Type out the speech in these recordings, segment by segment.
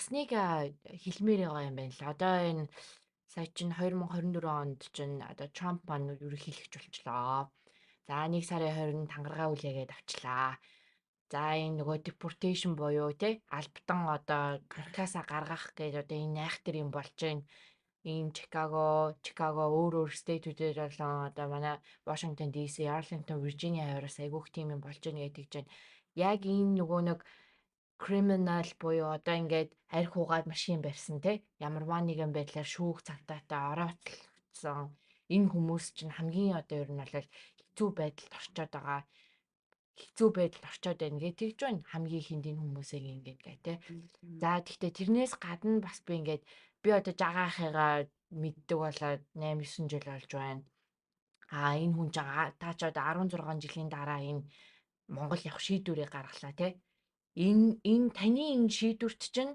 Ясныг хэлмээр байгаа юм байна л. Одоо энэ сая чинь 2024 онд чинь одоо Трамп маань ерөнхийлөгч болчлоо. За нэг сарын 20-нд тангараа үлээгээд авчлаа. За энэ нөгөө deportation буюу тий албатан одоо Америкаасаа гаргах гэж одоо энэ найхтар юм болж байна. Энэ Чикаго өөр стейтүүдээр болон одоо манай Washington DC, Arlington, Virginia хавраас айгүйх тийм юм болж байна гэдэг чинь яг энэ нөгөө нэг криминал буюу одоо ингээд арх угаад машин барьсан те ямарваа нэгэн байдлаар шүүх цагдаатай орооцолсон энэ хүмүүс чинь хамгийн одоо ер нь бол хэцүү байдалд орчоод байгаа хэцүү байдалд орчоод байна гэж тэгж байна хамгийн ихэнд энэ хүмүүсийг ингээд гэ те за тэгтээ тэрнээс гадна бас би ингээд би одоо жагаахыгаа мэддэг болоод 8 9 жил болж байна энэ хүн чинь та ч одоо 16 жилийн дараа энэ Монгол явах шийдвэрээ гаргалаа те энэ таны энэ шийдвэрт чинь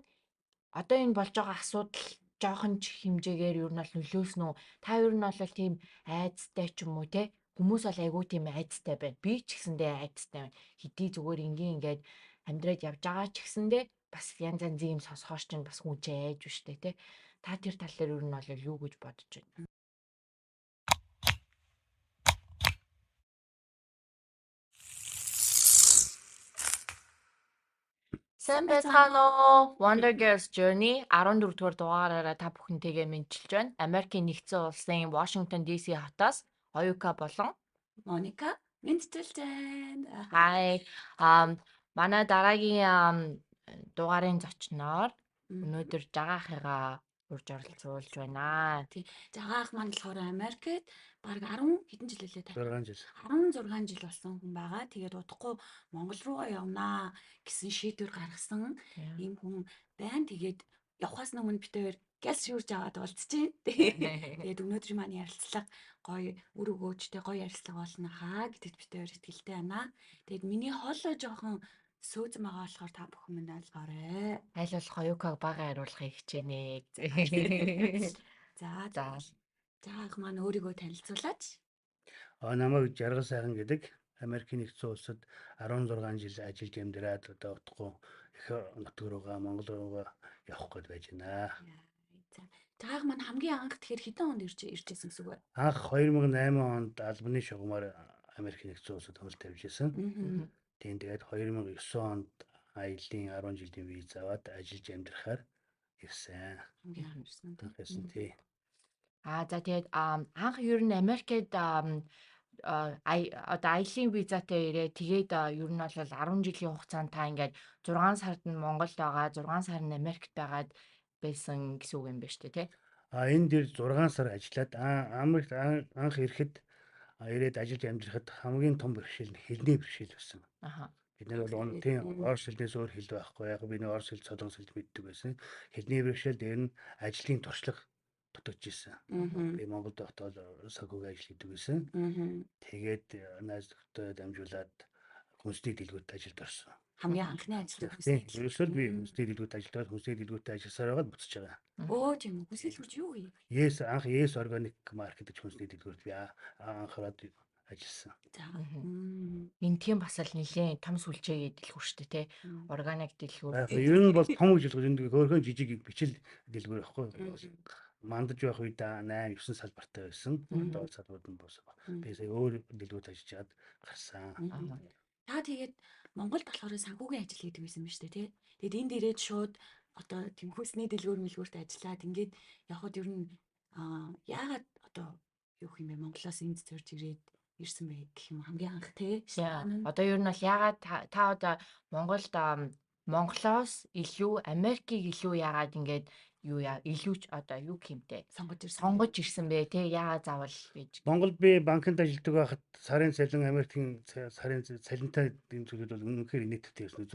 одоо энэ болж байгаа асуудал жоохон ч хэмжээгээр ер нь бол нөлөөснө үү? Та ер нь бол тийм айцтай ч юм уу те? Хүмүүс бол айгүй тийм айцтай байна. Би ч гэсэндээ айцтай байна. Хэдий зүгээр ингийн ингээд амьдраад явж байгаа ч гэсэндээ бас янз янзын юм сонсохоор ч бас хүн ч айж штэ те. Та тэр тал дээр ер нь бол юу гэж бодож байна? Сайн байцгаана уу? Wonder Girls Journey 14 дугаар дугаараараа та бүхэнтэйгээ мэдчилж байна. Америкийн нэгдсэн улсын Washington DC хотоос Оюка болон Моника мэдчилж байна. Хай. Манай дараагийн дугаарын зочноор өнөөдөр жагаахыгаа урьж оролцуулж байна. Тий. Жагаах маань болохоор Америкт баг 10 хэдэн жил лээ та? 6 жил. 16 жил болсон хүн байгаа. Тэгээд удахгүй Монгол руугаа явнаа гэсэн шийдвэр гаргасан ийм хүн байна. Тэгээд явхаас өмнө бид хоёр гялс шүүрж аваад уулзчихээн. Тэгээд өнөөдөр маань ярилцлага гоё үр өгөөжтэй гоё ярилцлага болно хаа гэдэгт бид хоёр итгэлтэй байна. Тэгээд миний хоолой жоохон сөөзөн байгаа болохоор та бүхэн минь ойлгоорой. Аль болох Оюкаг бага хариулахыг хичээнэ. За заах маань өөрийгөө танилцуулаач. Намайг Жаргал сайхан гэдэг Америкийн нэгдсэн улсад 16 жил ажиллаж амьдраад одоо утгагүй их нутг руугаа Монгол руугаа явах гээд байж байна. Заах маань хамгийн анх тэгэхээр хэдэн онд иржсэн гэсэн үг вэ? Анх 2008 онд албаны шугамаар Америкийн нэгдсэн улсад хөл тавьж исэн. Тэгээд 2009 онд аялын 10 жилийн виз аваад ажиллаж амьдрахаар ирсэн. Хамгийн анх ирсэн. Тий. За тэгээд анх ер нь Америкт одоо аялын визатай ирээ тэгээд ер нь бол 10 жилийн хугацаанд та ингээд 6 сард нь Монголд байгаа 6 сар нь Америкт байгаад байсан гэсэн үг юм байна шүү дээ тий. Энэ дээр 6 сар ажиллаад Америкт анх ирэхэд ирээд ажиллаж амьдрахад хамгийн том бэрхшээл нь хэлний бэрхшээл байсан. Бид нар бол тийм орос хэлнээс өөр хэл байхгүй. Яг би нэг орос хэл, солонгос хэл мэддэг байсан. Хэлний бэрхшээл дээр нь ажлын туршлага дутагдж ирсэн. Би Монголд байхдаа сагууг ажил хийдэг байсан. Тэгээд найзтай дамжуулаад хүнсний дэлгүүрт ажилд орсон. Хамгийн анхны ажил хүнсний дэлгүүрт би хүнсний дэлгүүрт ажиллаад хүнсний дэлгүүртээ ажилласаар байгаад буцаж байгаа. Тийм үү. Хүнсний дэлгүүрт юу вэ? Анх Yes Organic Market гэж хүнсний дэлгүүрт би анхаарал ажилласан. Энэ тийм бас л нэлээд том сүлжээгээд дэлгүүр шүү дээ тий. Органик дэлгүүр. Ер нь бол том гэж хэлэх энэ хөөрхөн жижиг бичил дэлгүүр байхгүй. Мандаж байх үед 8 9 салбартай байсан. Одоо салбарууд нь босоо. Би сая өөр дэлгүүрт ажиллаж чад гарсан. Та тэгээд Монголд болохоор санхүүгийн ажил хийдэг байсан биз дээ тий. Тэгээд энд ирээд шууд одоо тийм хүнсний дэлгүүрт ажиллаад ингээд явхад ер нь яагаад одоо юу юм бэ Монголоос энд зорж ирээд ирсэн бэ гэх юм хамгийн анх тий. Одоо ер нь бол яагаад та одоо Монголоос илүү Америкийг илүү яагаад ингээд илүү ч одоо юу гэмтэй сонгож ирсэн бэ те яагаад заавал гэж. Монголд би банкнд ажилладаг байхад сарын цалин Америкийн сарын цалинтай энэ зүйлүүд бол үнэхээр инээдтэй байсан.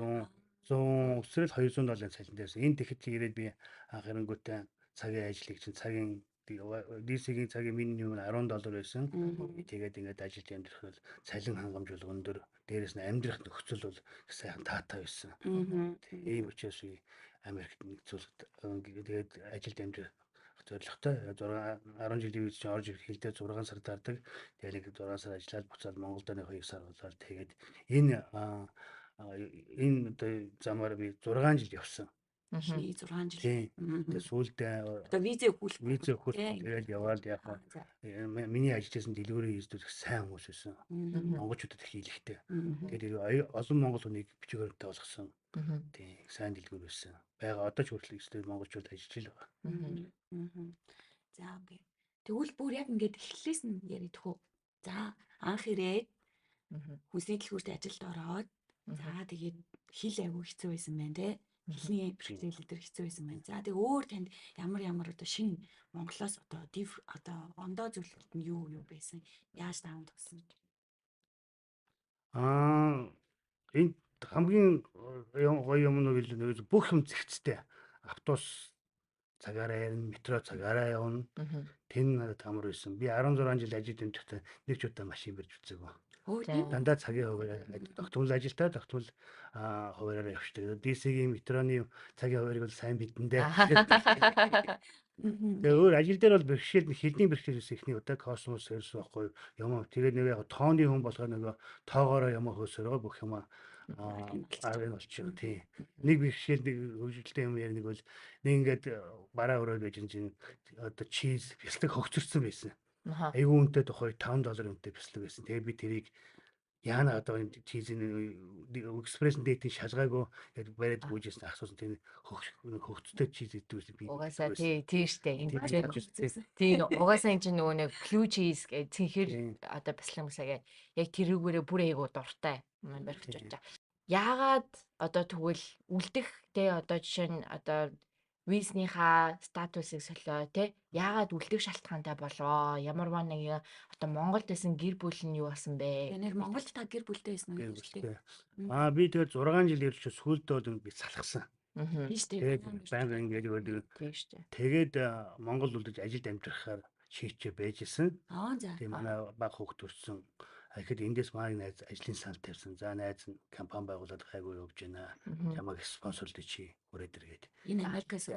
100 өсрөл $200 цалинтай байсан. Энэ тэгэхэд ирээд би анх ирэнгүүтээ цагийн ажлыг чинь цагийн DC-ийн цагийн минимум нь $10 байсан. Тэгээд ингээд ажиллаж амьдрах бол цалин хангамж бол өндөр. Дээрээс нь амьдрах нөхцөл бол сайхан таатай байсан. Ийм учраас Америкт нэгдсүүлд тэгээд ажилд амьдрах зорилготой 10 жилийн үед чинь орж ирэх хэлдээ 6 сар дардаг. Тэгээд 6 сар ажиллаад буцаад Монголд нэг 2 сар болоод тэгээд энэ одоо замаар би 6 жил явсан. Эхний 6 жил. Тийм. Тэгээ сүүлдээ Одоо визээ өгүүлэхгүй. виз өгөхгүй тэгээд яваад яг Аа, за. миний ажиллажсэн дэлгүүрийн хийздүүд их сайн хүмүүс байсан. Монголчуудад их хийлэгтэй. Тэгээд олон монгол хүнийг бичгээрээ болгосон. Тийм сайн дэлгүүр байсан. Бага одоо ч хүртэл ихтэй монголчууд ажиллаж л байгаа. За окей. Тэгвэл бүр яг ингээд эхлэлээс нь ярих уу. За анх ирээд хүнсний дэлгүүрт ажилд ороод за тэгээд хэл аягүй хэцүү байсан байна те. Эхний бэрхшээлүүд төр хэцүү байсан байна. За тэгээ өөр танд ямар одоо шинэ Монголоос одоо ондоо зүйлүүд нь юу байсан? Яаж таамд болсон? Энд хамгийн гоё юм нь бол бүх юм зэгцтэй. Автобус цагаараа явна, метро цагаараа явна. Тэн надад амар байсан. Би 16 жил ажиллаж байхдаа нэг ч удаа машин барьж үзээгүй. Дандаа цагийн хуваараар тогтмол ажилтаа тогтмол хуваараар явчихдаг. DC-ийн метроны цагийн хуваарийг бол сайн бидэндээ. Тэгээ өөр ажил дээр бол бэрхшээл хэлний бэрхшээлээс ихний удаа космос ерөөс байхгүй юм. Тэгээд нэг яг тооны хүн болохоор нөгөө тоогоороо юм хөөсөрөө бүх юм арын болчихно тий. Нэг бэрхшээл нэг хөвжөлтэй юм яг нэг бол нэг ингээд бараа өрөөд байж чинь одоо чиз бяцлаг хөгцөрсөн байсан. Айгүй үнэтэй тухай $5 үнэтэй бяцлаг байсан. Тэгээ би тэрийг яана одоо энэ чизийн экспресс дэйтийн шалгаагүй бариад гүйжсэн асуусан тийм хөгцтэй чиз идвэс би угаасаа тийм штэ ингэж тийм угаасаа энэ нөгөө нэг blue cheese гэж цэнхэр одоо бяцлаг мсагээ яг тэрүүгээрээ бүр айгуу дуртай юм барих гэж байна. Яагаад одоо тэгвэл үлдэх те одоо жишээ нь одоо визнийхаа статусыг солио те яагаад үлдэх шалтгаантай болоо ямарваа нэг одоо Монголд байсан гэр бүл нь юу болсон бэ? Нэр Монголд та гэр бүлтэй байсан уу? Би тэгээд 6 жил ярьж сүүлдээ би салгасан. Тийм шүү дээ. Тэгээд ингээд тэгээд Монгол үлдэж ажилд амжирахаар шийдчээ байжсэн. За. Тэгээд манай баг хүүхд төрсөн. Тэгэхэд эндээс маань найз ажлын сан тавьсан. За найз нь компани байгуулад хайгуу явж байна. Чамайг спонсорлож чи хүрээд иргээд. Энэ Америкээс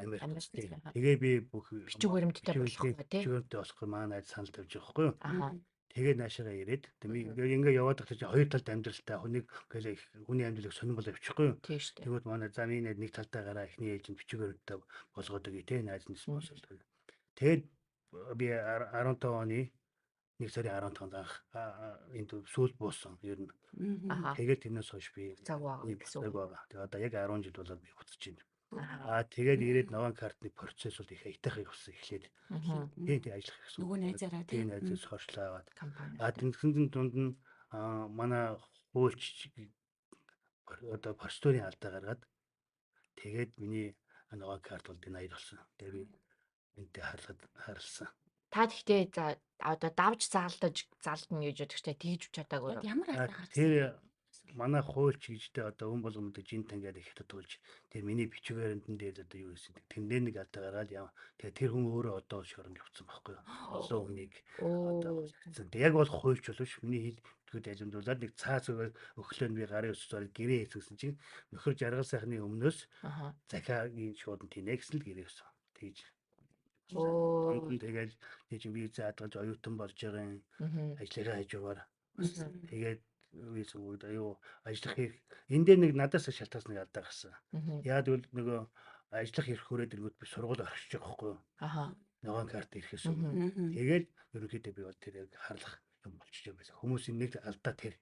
тэгээ би бүх бичиг баримттай болохгүй тий. Бичгээртэй болохгүй маань найз санал тавьж байгаа байхгүй юу? Тэгээд наашаага ирээд ингээ яваад байгаа чинь хоёр талд амьдралтай хүнийг хүний амьдралыг сонирн бол авчихгүй юу? Тэгвэл манай за миний нэг талдаа гараа ихний ээж нь бичиг баримттай болгоод өгье тий найз нь спонсорлоо. Тэгээд би 15 оны 1 сарын 15-нд анх энд сүүл буусан ер нь. Тэгээд тэрнээс хойш би цаг байгаа гэсэн үг. Тэгээд одоо яг 10 жил болоод би буцаж байна. Тэгээд ирээд новын картны процесс бол их аятайхыг болсон эхлээд. Тэгээд ажиллах гэсэн. Нөгөө найзаараа тийм найзаас хоршлоо аваад. Тэнцэн дунд нь манай хуульч одоо процедурын алдаа гаргаад тэгээд миний новын карт бол denied болсон. Тэгээд би энтэй харалсан. Та тэгтээ за одоо давж залдна гэж бодож та тэгж чадаагүй. Ямар алдаа гарсан? Тэр манай хуульч гэжтэй одоо өн болгонд жин тангаад их хатуулж тэр миний бичиг баримтан дээр одоо юу гэсэн тэндээ нэг алдаа гараад яа. Тэгээ тэр хүн өөрөө одоо шоронд явцсан байхгүй юу? Олон хүнийг одоо хэлсэн. Яг бол хуульч боловч миний хэлбэрт ажимдуулаад нэг цаас өглөө би гарын өсөөр гэрээ хийсэн чинь нөхөр жаргал сайхны өмнөөс захиагийн шууд тийнэ гэсэн л гэрээ өссөн. Тэгж тэгээд тийм би заадгаж оюутан болж байгаа юм. Ажлаараа хажуугаар. Тэгээд виз өгөөд аюу ажиллах хэрэг энэ дээр нэг надаас шалтгаалсан нэг алдаа гарсан. Яад бол нөгөө ажиллах хэрэг хүрээд иргүүд би сургууль орчих байхгүй юу? Новын карт ирэхээс өмнө. Тэгээд ерөнхийдөө би бол тэр яг харлах юм болчихж байсан. Хүмүүсийн нэг алдаа тэр.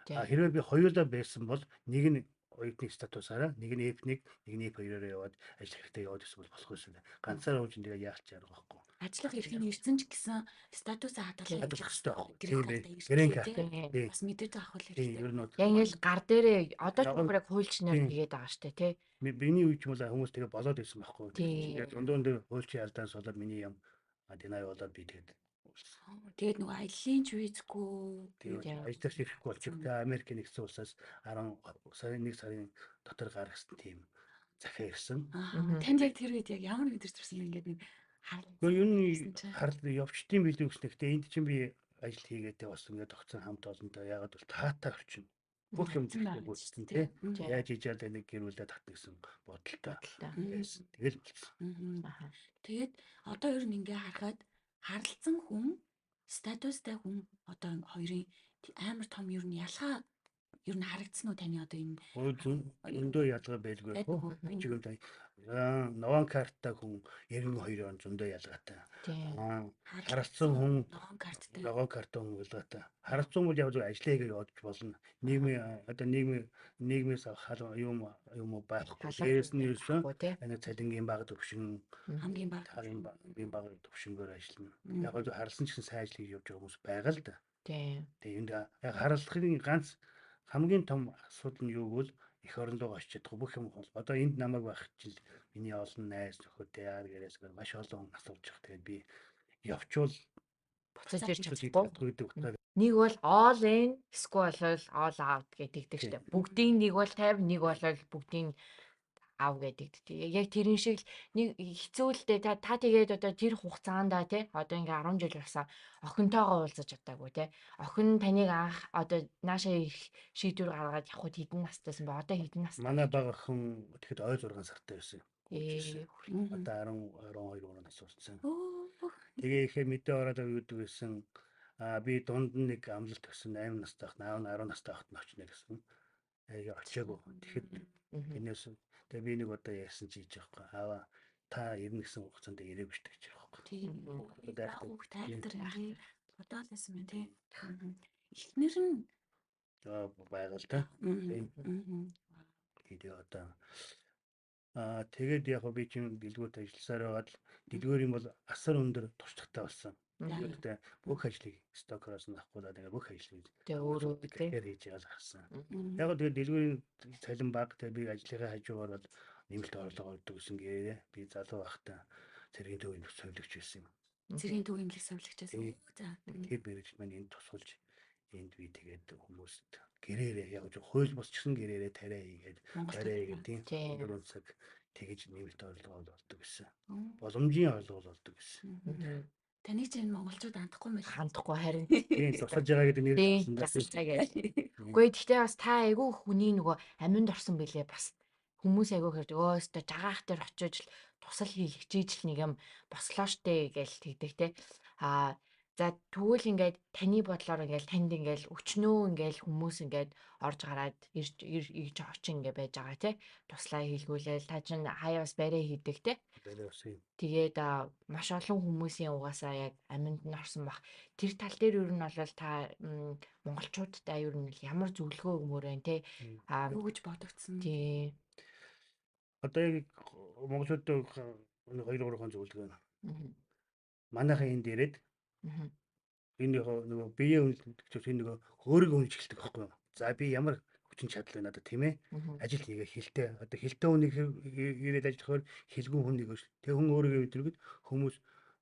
Хэрвээ би хоёулаа байсан бол нэг нь оюутны статусаараа нэг нь F1 нэг нь F2-оор яваад ажиллах хэрэгтэй яваад гэсэн бол болох байсан. Ганцаараа үуч энэ яах ч арга байхгүй. Ажиллах эрхийг ирсэн ч гэсэн статусаа хадгалах хэрэгтэй байхгүй. Бас мэдээж авах хэрэгтэй. Яг ингээл гар дээрээ одоо ч бүр яг хуульчнаар тэгээд байгаа штэ тий. Миний үеч юм бол хүмүүс тэгээ болоод байсан байхгүй. Тэгээд дундуур дээр хуульчийн алдаанаас болоод миний юм динай болоод би тэгээд нөгөө аяллаа ч визгүй тэгээд ажиллах хэрэггүй болчихлоо. Америк нэгдсэн улсаас 1 сарын дотор гаргасан тийм захиа ирсэн. Танд яг тэр үед яг ямар мэдэрч төрсөн юм ингээд нэг харал явчдсан билүү гэснээр гэтээ энд чинь би ажил хийгээдээ бас ингээд тогтсон хамт олонтой ягаад бол таатай орчин бүх юм зэрэг үүссэн тий. Яаж хийж яад нэг гэрүүлээ татна гэсэн бодолтой байсан. Тэгэл болчихсон. Тэгээд одоо ер нь ингээ харахад харалцсан хүн статустай хүн одоо хоёрын амар том ер нь ялгаа ер нь харагдсан уу таны одоо энэ өндөө ялгаа байлгүй. Нован карттай хүн 92 он зөндөө ялгаатай. Тийм. Харалцсан хүн Ногоон карттай. ногоон карт хүн ялгаатай. Харалцсан бол яг зөв ажлаа хийгээ явуулж болно. Нийгмээс юм байхгүй. Дээрээс нь юусэн энэ цалингийн баг төвшин Хамгийн бага. хамгийн бага төвшнгөөр ажиллана. Яг зөв харалсан ч гэсэн сайн ажил хийж явж байгаа хүмүүс байгаа л да. Тийм. Тэгээ энд яг харалцахын ганц хамгийн том асуудал нь юу гэвэл эх орон руу очиж чадахгүй бүх юм бол одоо энд намайг байх жил миний олон найз нөхөдтэй яар гэрээс маш олон асууж байгаа. Тэгээд би явчвал Буцаж ирж чадахгүй чадахгүй. гэдэг утгаар Нэг бол all in, эсвэл all out гэдэг штеп. Бүгдийн нэг бол 50, нэг бол бүгдийн ав гэдэг. Яг тэрэн шиг л нэг хэцүүлдэ та тэгээд одоо тэр хугацаанда тий одоо ингээ 10 жил болсон охинтойгоо уулзаж чадаагүй тий. Охин таныг анх одоо наашаа их шийдвэр гаргаад явхад хэдэн настайсан ба одоо хэдэн настай? манай бага охин тэгэхэд ой 6 сартай байсан. Одоо 12 нас болсон. Тэгээ ихээ мэдээ ороод өгдөг гэсэн би дунд нь нэг амлалт өгсөн 8 настай хат 10 настай хат нь очно гэсэн. Очиагүй. Тэгэхэд энэс тэгээ би нэг удаа ярьсан чи хийж байгаа байхгүй. Аваа та ирнэ гэсэн хугацаанд ирээгүй шүү гэж байгаа байхгүй. Тийм. Хүүхд тайлтар юм. Бодоолсэн мэн тий. Эхнэр нь байгаа л да. Тэгээ одоо тэгээд яг би чинь дэлгүүрт ажилласаар байгаад дэлгүүр юм бол асар өндөр туршлагатай болсон. Гэхдээ бүх ажлыг стокороос нь авахгүй даа бүх ажлыг тэгээ өөрөө тэгэхээр хийж байгаа харсан. Яг нь тэгээд дэлгүүрийн цалин баг тэгээд би ажлынхаа хажуугаар бол нэмэлт орлого олдог гэсэн гэрээ би залуу байхдаа цэргийн төвийн төсөөлөгч байсан юм. Цэргийн төвийн имлэг сувлагч байсан. За. Тэгээд мэрэж маань энд тусалж энд би тэгээд хүмүүст гэрээрээ яг зөв хууль босчихсон гэрээрээ тариа хийгээд тийм 4 цаг тэгэж нэмэлт орлого олдог гэсэн. Боломжийн орлого олдог гэсэн. Таны чинь монголчууд хандахгүй юм байна. хандахгүй харин Тийм тусалж байгаа гэдэг нэр Үгүй гэхдээ бас та айгүй хүний нөгөө аминд орсон бэлээ бас хүмүүс айгүй хэрэг өөстө жагаах дээр очиж л тусал хийлгэж л нэг юм бослоо штэ гэж тэгдэг те. За тэгвэл ингээд таны бодлоор ингээд танд ингээд өчнөө ингээд хүмүүс ингээд орж гараад ирж очин ингээд байж байгаа те. Туслаа хийлгүүлээл та чинь хаяа бас барай хийдэг те. Тэгээд маш олон хүмүүсийн угаасаа яг аминд нь орсон бах. Тэр тал дээр ер нь бол та монголчуудтай ер нь ямар зөвлөгөө өгмөр вэ те? Юу гэж бодогдсон? Тий. Одоо яг монголчууд 2-3 зөвлөгөө. Манайхаа энд ирээд энэ нөгөө биеэ үнэлж энэ нөгөө өөрийгөө үнэлж эхэлдэг байхгүй юу? За би ямар хүчин чадал байна одоо тийм ээ? Ажил хийгээ хилтэй. Одоо хилтэй хүнийг ирээд ажиллахаар хилгүүн хүн нэг ш. Тэг хүн өөрийгөө өдрөгд хүмүүс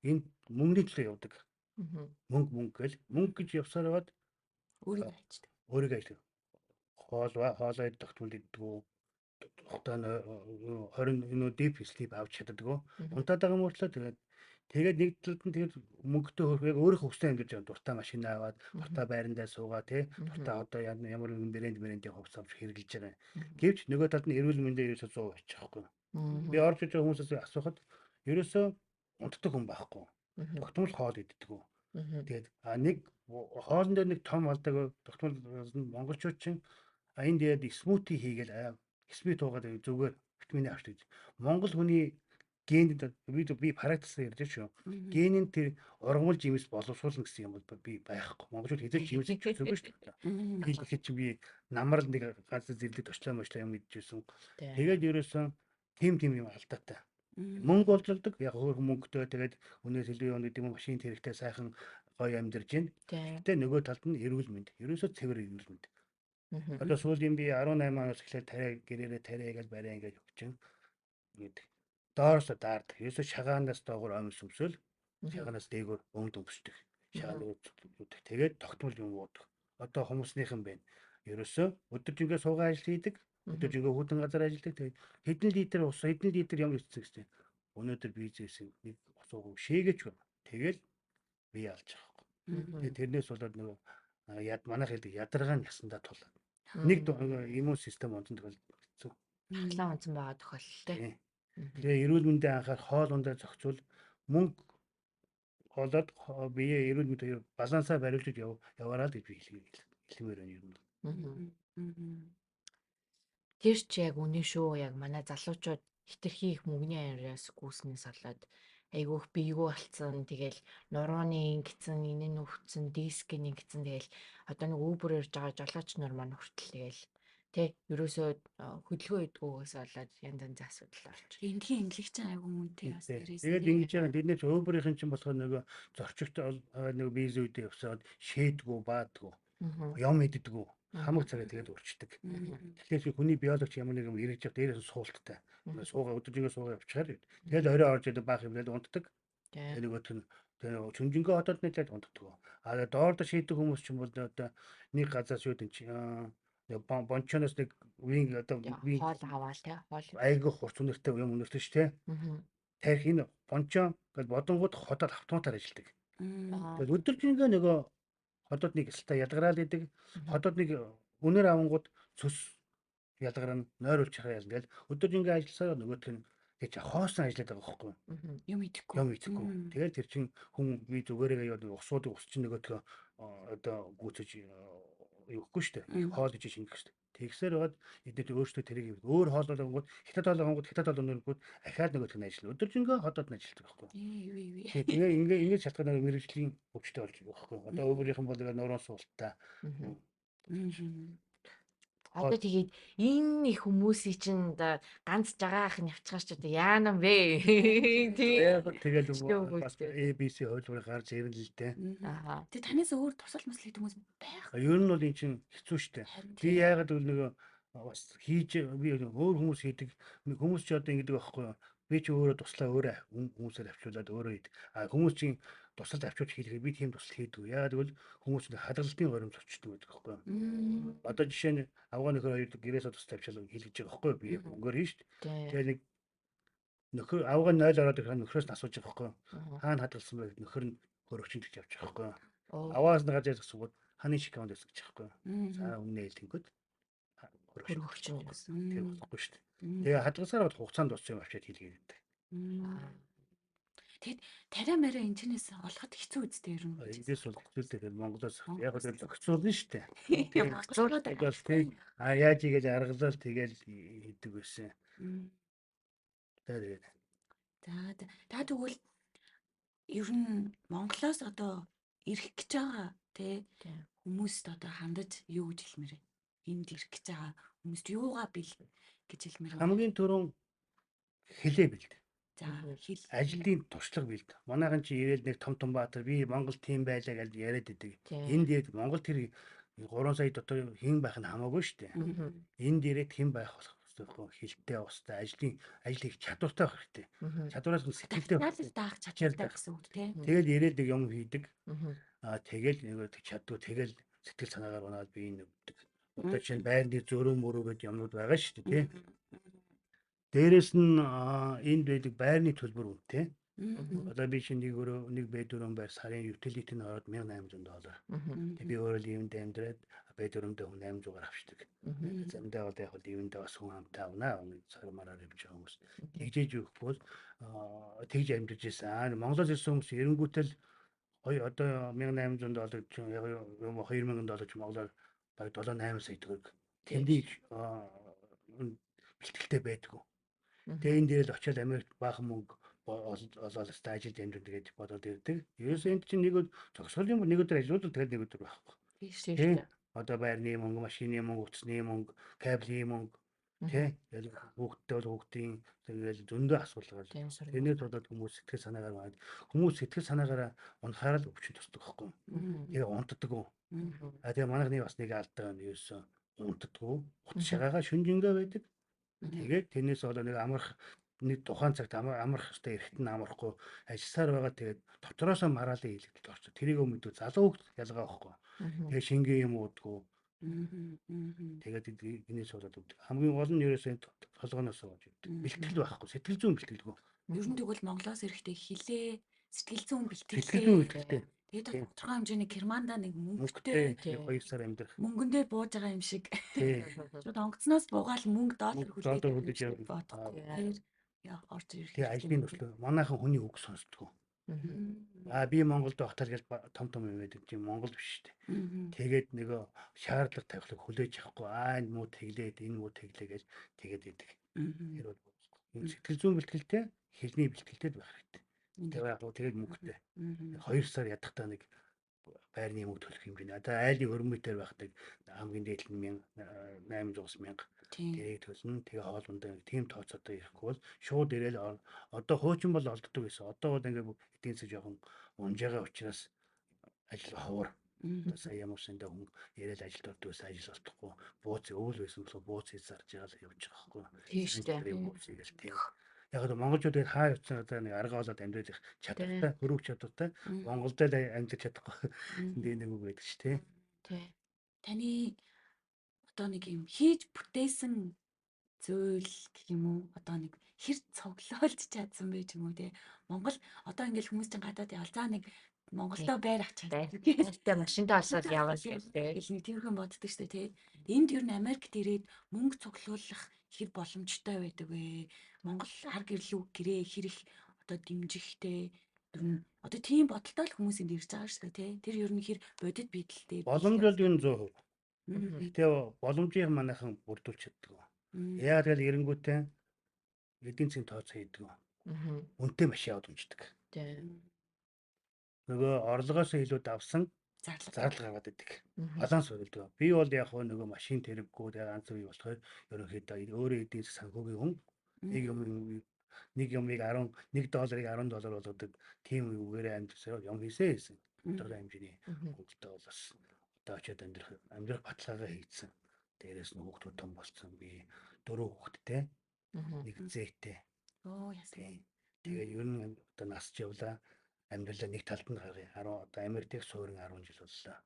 энд мөнгөний төлөө явдаг. Мөнгө гэл мөнгө гэж явсаар байгаад өөрийгөө ажилладаг. Хоолой тогтмол иддэг. Одоо 20 энэ deep sleep авч чаддаг. Унтаад байгаа мөртлөө тэгээд нэг талд нь тэгээд мөнгөтэй хөрөх өөрийнхөө хүссэн юм гэж дуртай машин аваад дуртай байрандаа суугаа тий дуртай одоо ямар нэгэн брэндийн хувцас авч хэрэглэж байгаа. Гэвч нөгөө талд нь эрүүл мэндээ ерөөсөө 100 очих байхгүй. Би орж иж байгаа хүмүүсээс асуухад ерөөсөө унтдаг хүн байхгүй. Тогтмол хоол иддэг. Тэгээд нэг хоолн дээр нэг том алдаг тогтмол монголчууд чинь энд яад смути хийгээл смит уугаад зүгээр витамин авчдаг. Монгол хүний генэд би практиксаар ярьж шүү. Генийн тэр ургамал жимс боловсруулна гэсэн юм бол би байхгүй. Монголчууд хэзээ жимс зүггүй шүү дээ. Хэлэхэд чи би намрал нэг ганц зэрлэг точлоо юм идчихсэн. Тэгээд ерөөсөн тим юм алдаатай. Мөнгө олжулдаг яг хөөх мөнгөтэй тэгээд өнөөс илүү юм гэдэг юм машин хэрэгтэй сайхан гоё амьдарч байна. Гэтэ нөгөө талд нь эрүүл мэнд. Ерөөсөө цэвэр эрүүл мэнд. Одоо сүүлийн би 18 оноос эхлээд тариа гэрээрээ тариа гэж барай ингэж өгч чинь. Ингээд доороос даардаг. Ерөөсөө шагаанаас доогоор омс өмсөөл шагаанаас дээгүүр өнгө өмсдөг. Шагаан үүдэх. Тэгээд тогтмол юм уудаг. Одоо хүмүүсийнхэн байна. Ерөөсөө өдөржингөө суугаа ажил хийдэг. Өдөржингөө хүүтэн газар ажилладаг. Тэгээд хэдэн литр ус, хэдэн литр юм эцэг гэсэн. Өнөөдөр бизнес нэг усуугүй шээгээч байна. Тэгэл бие алж байгаа юм. Тэгээд тэрнээс болоод нөгөө манайх хэлдэг ядаргаан ясандаа тулаад. Нэг иммун систем онцон тохиолдсон. Хаглаа онцон байгаа тохиолдолтой. Тэгээ эрүүл мэндийн анхаар хоол ундаа зохицуул мөнгө хоолоод бие эрүүл мэндийн балансаа бариулж яваарай гэж би хэлмээр байна юм. Тэр ч яг үнэн шүү. Яг манай залуучууд хитрхи их мөнгөний араас гүйснээс болоод айгүйх биегүү болцсон. Тэгэл нурууны ингэсэн, энэ нь өвцөн, дискийн ингэсэн. Тэгэл одоо нэг Uber-ээр байгаа жолооч нар маань хүртэл тэгэл тэ ерөөсөө хөдөлгөөн идэггүйгээс болоод янз янзын асуудал орж. Эндхийн имлэг чинь айгүй үнэтэй бас дээрээс. Тэгээд ингэж байгаа бид нэр Uber-ийн чинь болохоор нөгөө зорчигт нэг виз үүдээ явсаад шээдгүү баадгүү юм иддэггүй хамаг цагаа тэгээд урчдаг. Тэгэхээр хүний биологч ямар нэг юм эргэж явах дээрээс суулттай. Суугаа өдөржингөө суугаа явчихаар. Тэгээд орой орж идэг баах юм гээд унтдаг. Тэгээд нөгөөх нь тэгээд чүнжингөө хотод нэтлээд унтдаг. А доорд шийдэг хүмүүс ч юм бол одоо нэг газар шүүд энэ чинь бончоноос нэг винг одоо хоол аваал тэ хоол айгүй хурц үнэртэй юм үнэртэй шүү дээ. Тарих энэ бончон гэж бодонгууд хотод автоматар ажилладаг. Тэгээд өдөржингөө нөгөө хотод нэг эсэлтэ ялгараал идэг. Хотод нэг үнэр авангууд цөс ялгарна нойруулж чараа ялна. Тэгэл өдөржингөө ажилласаар нөгөөх нь гэж хоосон ажилладаг байгаа байхгүй юу? Юм идэхгүй. Юм идэхгүй. Тэгээд тэр чин хүн би зүгээрээ яваад усуудыг усчин нөгөөх одоо гүйцэж юухгүй шүү дээ. Хоол гэж шингэх шүү дээ. Тэгсээр байгаад эдгээр өөрсдөө тэрийг өөр хоол болгонгууд хятад хоол өнөргүүд ахаад нөгөөх нь ажиллана. Өдөржингөө хотод нь ажилладаг байхгүй юу? Тэгээ ингээд шалтгаанаар мэрэгжлийн өвчтэй болж байгаа байхгүй юу? Одоо өөрийнх нь бол нуруу суулттай. Одоо тэгээд энэ их хүмүүсийн чинь одоо ганц жагаах нь явчихсан ч одоо яана вэ? Тэгээд бас ABC хуулбарыг гарч ирэн л дээ. Тэг танаас өөр тусал мөсл гэдэг хүмүүс байх. Ер нь бол эн чинь хэцүү шүү дээ. Би яагаад гэвэл нөгөө бас хийж би өөр хүмүүс хийдэг хүмүүс ч одоо ингэдэг байхгүй юу? Би ч өөрөө туслаа өөрөө хүмүүсээр авчуулаад өөрөө хийдэг. А хүмүүс чинь тусалд авчуулж хийлгээ би тийм тусал хийдэг. Яагаад гэвэл хүмүүс хадгалалтын горимж очдөг байдаг байхгүй юу? Одоо жишээ нь авгаа нөхөр хоёр гэрээсээ тусалд авчаал хийлгэж байгаа байхгүй юу? Би мөнгөөр хийн шүү дээ. Тэгээ нэг нөхөр авгаа 0 ороод ирэх нөхрөөс нь асууж байгаа байхгүй юу? Хаана хадгалсан бэ? Нөхөр нь хөрөгчөнд гэж явж байгаа байхгүй юу? Аваас нь гарч ирэх суугаад ханы шикаунд гэсэн гэж байгаа байхгүй юу? За өмнө хэлэнгүүт хөрөгч нь гэсэн. Тэр болохгүй шүү дээ. Тэгээ хадгалсаар бол хугацаанд дуусч юм авчиад хийлгээд. Тэгэд тариа мараа энэчнээс олоход хэцүү үстэй ер нь. Эндээс бол хэцүүтэй Монголоос яг л зохицуулна шүү дээ. Зохицуулаад а яаж ийгэж аргалал тэгэл хийдэг байсан. Тэгээд та тэгвэл ер нь Монголоос одоо ирэх гэж байгаа тий хүмүүст одоо хандаж юу гэж хэлмээр вэ? Энд ирэх гэж байгаа хүмүүст юугаа бил гэж хэлмээр вэ? Хамгийн түрүүн хэлээ бэлд. За хэл ажлын туршлага бэлд. Манайхан чи ирээл нэг том баатар би Монгол тим байлаа гэж яриад идэг. Энд ирээд Монгол тэр 3 сая дотор хэн байх нь хамаагүй шүү дээ. Энд ирээд хэн байх болох хилтэй устай ажлын их чадвартай байх хэрэгтэй. Чадвараас нь сэтгэлтэй даах чадвартай гэсэн үг тийм. Тэгэл ирээд нэг юм хийдэг. Тэгэл нэг чаддгүй тэгэл сэтгэл санаагаар унаад би энэ өгдөг. Одоо чинь байрны зөрөө мөрөө гэдэг юмнууд байгаа шүү дээ тийм. Дээрэс нь энд байдаг байрны төлбөр үнэтэй. Одоо би чинь нэг бэдрүүм байр сарын утилитийн ороод $1800. Тэгээ би өөрөө ливэнд амьдраад бэдрүүмдээ хүн 800-аар авчдаг. Замдаа бол яг л ливэндээ бас хүн амтай авнаа. Сар мараар явж байгаа хүмүүс. Тэгжээж өгөхгүй тэгж амьдж ирсэн. Монголоос ирсэн хүмүүс эренгүүтэл одоо $1800 чинь яг юм $2000 ч монголоор баг 7-8 сая төгрөг. Тэндийг бэлтгэлтэй байдгүй. Тэгээ энэ дээр л очиад Америкт баахан мөнгө олоод ажилд амьдрал гэж бодоод ирдэг. Ерөөсөө энэ чинь нэг зогсгол юм нэг өдөр ажиллавал тэгэл нэг өдөр байхгүй. Тийм. Одоо байрны мөнгө, машины мөнгө, утасны мөнгө, кабелийн мөнгө тий. Хүүхдтэй бол хүүхдийн тэгэл зөндөө асуулга. Тэрнээс болоод хүмүүс сэтгэл санаагаараа унахаар л өвчин тусдаг байхгүй. Тэгээ унтдаг. Тэгээ манайхны бас нэг алдаа нь ерөөсөө унтдаггүй. Утас шагаагаа шүнжэнгөө байдаг. Тэгээд тэрнээс болоо нэг тухайн цагт амрах хэвээр эрэхт нь амрахгүй ажилласаар байгаа тэгээд дотроосоо мараалын хийлэгдэл орчих. Тэрийг мэдүү залуу хөлт ялгаа байхгүй. Тэгээд шингээ юм уудгүй. Тэгээд энэс болоод өгдөг. Хамгийн гол нь ерөөсөө толгоноос сууж өгдөг. Бэлтгэл байхгүй. Сэтгэл зүйн бэлтгэлгүй. Ер нь тэгвэл Монголоос ирэхдээ хилээ сэтгэл зүйн бэлтгэлээ. Тэгээд тодорхой хэмжээний Германда нэг мөнгөтэй 2 сар амьдрах. Мөнгөн дээр бууж байгаа юм шиг. Шууд онгоцноос буугаал мөнгө $1 хүлээж явж бодохгүй. Тэр орж ирэх. Тэгээ ажлын төслөө манайхан хүний үг сонсдгоо. Би Монголд байхдаа гэж том юм байдаг чинь Монгол биш шүү дээ. Тэгээд нөгөө шаардлага тавихлыг хүлээж авахгүй энэ муу тэглээд гэж тэгээд идэг. Тэр бол Сэтгэл зүйн бэлтгэлтэй хэлний бэлтгэлтэй байх хэрэгтэй. Энд Тэгээ яг гоо тэгээд мөнгөтэй. Мгм. 2 сар ядахтаа нэг байрны мөнгө төлөх хэмжээний. Одоо айлын хөрмөтөр байхдаг хамгийн дээд нь 800 мянга Тийм. тэрийг төлнө. Тэгээ хоолундаа тийм тооцоотой ирэхгүй бол шууд ирээл одоо хуучин бол олддог гэсэн. Одоо бол ингээд эдийн засаг жоохон унжаага учраас ажил ховор. Одоо сая ямар ч энэ хүн ирээл ажилд ордгоос ажил олдохгүй. Бууц өвөл байсан болохоор бууц хийж зарж байгаа л явж байгаа байхгүй. Тийм шүү дээ. Тийм. Яг л монголчууд яг хаа явцсан одоо нэг арга олоод амьдрэх чадвартай, хөрөг чадвартай Монголд л амьдарч чадахгүй. Тэгээ нэг үг байдаг ч тийм. Тий. Таны одоо нэг юм хийж бүтээсэн зүйл гэх юм уу? Одоо нэг хэр цуглуулж чадсан бэ ч юм уу те. Монгол одоо ингээл хүмүүс чинь гадаад явал за нэг Монголдо байр авчих. Байртай машинтай олсоод яваад гэдэг. Гэл нэг тиймэрхэн боддог шүү дээ те. Энд ер нь Америкт ирээд мөнгө цуглуулах хэр боломжтой байдаг вэ? Монгол хар гэрлүү гэрээ хэр их одоо дэмжихтэй ер нь одоо тийм бодолтой л хүмүүс энд ирж байгаа шүү дээ те. Тэр ер нь хэр бодит биедэлтэй. Боломж бол юу 100%. Мгм. Тэгээ боломжийг манайхан бүрдүүлж чаддаг. Мгм. Яг л эренгүүтээ эдийн засгийн тооцоо хийдэг. Үнэтэй машин аваад унждаг. Тий. Нөгөө орлогоос илүү давсан Зарлага. зардал гаргаад идэг. Баланс өгдөг. Би бол яг хөө нөгөө машин тэрэггүй тэгээ ганц үе болохоор ерөнхийдөө өөрөө эдийн засаг санхүүгийн хүн нэг юмыг $1 $10 болгодог тийм үгээрээ амьдсаар юм хийсэн. Тодорхой хэмжээний хөлтөө бол бас одоо очиод амьдрах баталгаагаа хийцэн. Дээрээс нь хүүхдүүд том болсон. Би 4 хүүхэдтэй. Нэг зээтэй. Оо яасан. Тэгээ ер нь одоо насч явлаа. Амьдралаа нэг талд нь гаргая. 10 одоо Америкт суурин 10 жил боллоо.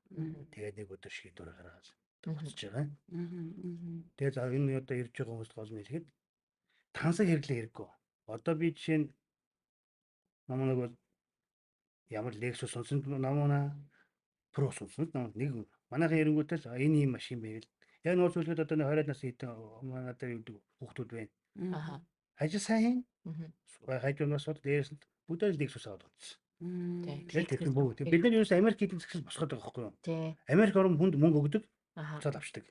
Тэгээд нэг өдөр шийдвэр гаргаад төгсөж байгаа. Тэгээд за энэ одоо ирж байгаа хүмүүст гол нь хэлэхэд тансаг хэрэглээ хэрэггүй. Одоо би жишээ нь намайг бол ямар Lexus сонсон намаа Pro сонсон нэг манайхан эренгүүтэл энэ юм машин байвал яг нууц үлгээд одоо 20 нас хийдэг манай дээр юудаг хүүхдүүд байна. Ажил сайн. Хажуунаас дээрээс нь бүгд л Lexus аваад утсан. Тэгээд тэр бүгд бид нар юус Америк эдийн засгаас босгоод байгаа байхгүй юу? Тий. Америк орн хүнд мөнгө өгдөг. Цаад авчдаг.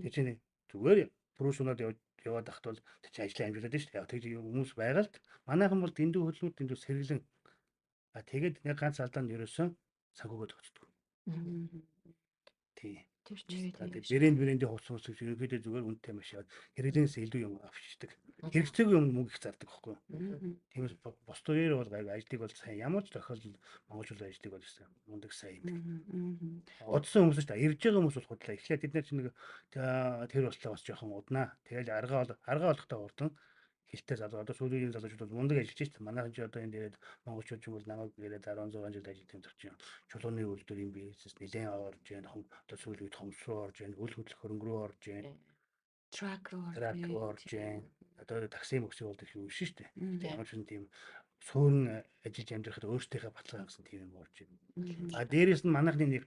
Тэр чинь зүгээр Pro-шунаад яваад ахт бол тэр чинь ажлын амжилтад шүү дээ. Тэг хүмүүс байгаль манайхан бол дэндүү хөдлүүд дэндүү сэргэлэн тэгээд нэг ганц алдаанд ерөөсөн санхүүгөө төгсдөг. Тий. Тэгээд брэндийн хувцас гэж ерөнхийдөө зүгээр үнэтэй машин хэрэглэнээс илүү юм авчдаг. Хэрэгцээгүй юм мөнгө их зардаг байхгүй юу? Тиймээс бос төрөөр бол ажлыг бол сайн ямар ч тохиолдолд монголчууд ажлыг бол сайн мундаг сайн юм. Одсон хүмүүс шүү дээ. Ирж байгаа хүмүүс бол худлаа. Эхлээд бид нар чинь нэг тэр болтлоо бас жоохон уднаа. Тэгэл аргаа олохтой урдан хилтэй залуу одоо сүүлийн залуучууд бол мундаг ажиллаж байна. Манайхан ч одоо энэ дээд монголчууд ч бол намайг ирээд 16 жил ажиллаж байгаа чинь чулууны үйлдвэр юм бизнес нэлээд орж байна. Одоо сүүлийн үед хомс руу орж байна. Үл хөдлөх хөрөнгө рүү орж байна. Трак руу орж байна. Одоо такси мөксөй болдог юм шүү дээ. Ямар ч тийм суурин ажиллаж амьдрахад өөртөөхөө баталгаа гэсэн тийм юм болж байна. Дээрээс нь манайхны нэг